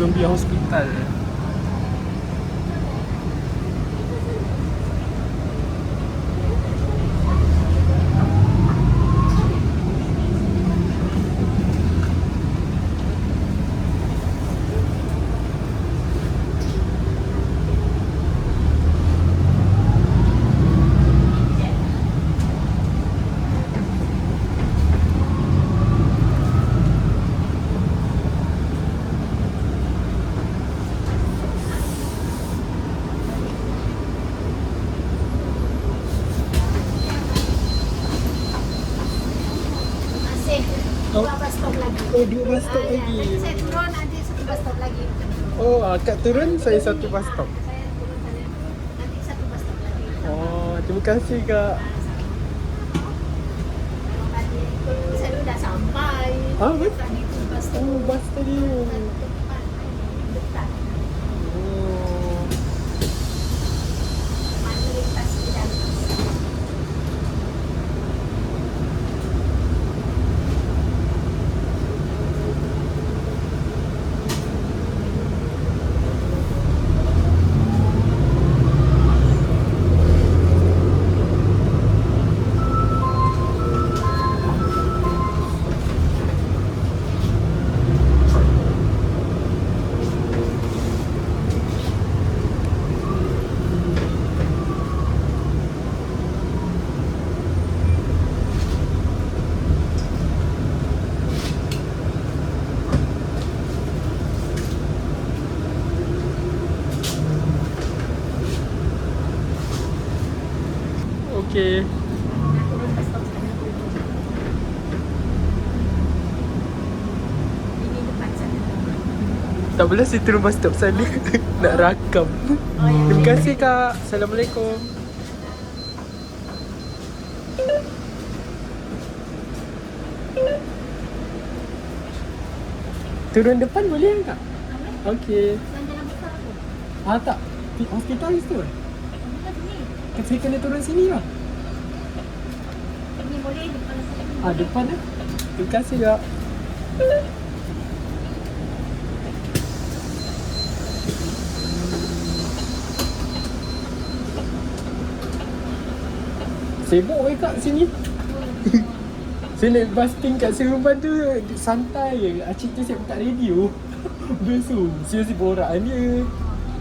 Columbia Hospital. Dua bus stop lagi. Oh, 2 bus stop Ya, lagi. nanti saya turun, nanti satu bus stop lagi. Oh, akak turun, saya satu bus stop. Saya turun sana, nanti satu bus stop lagi. Oh, terima kasih kak. Tadi saya sudah sampai. Ah, betul? Tadi itu bus stop. Oh, bus tadi. Dekat. Oh. Mana lintas di dalam. Okey. Turun bus stop sana. Ini depan sana. Tak boleh saya turun bus stop sana. Nak rakam. Oh, ya. Terima kasih kak. Assalamualaikum. Turun depan boleh kak? Okey. Yang dalam besar tu. Ah tak. Hospital tu. Bukan ni. Kan saya kena turun sini lah. Ini boleh depan sana. Ah depan lah. Terima kasih kak. Sibuk ke kak sini? Saya naik bus pink kat Seremban tu santai je. Acik tu siap buka radio. Besu. Saya borak dia.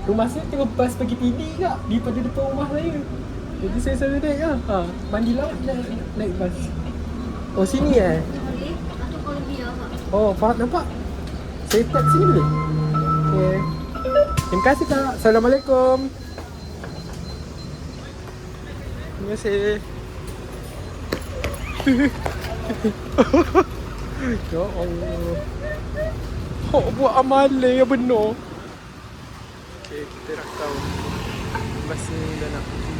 Rumah saya tengok bus pergi PD kak daripada depan rumah saya. Jadi saya selalu naik lah. Ha, mandi laut naik bus. Oh sini Boleh. Atau kalau dia Kak. Oh Fahad nampak? Saya tap sini boleh? Okay. Terima kasih kak. Assalamualaikum. Terima kasih. Ya Allah. Hok buat amalan yang benar. Okay, kita rakam. Bas ni dah nak pergi.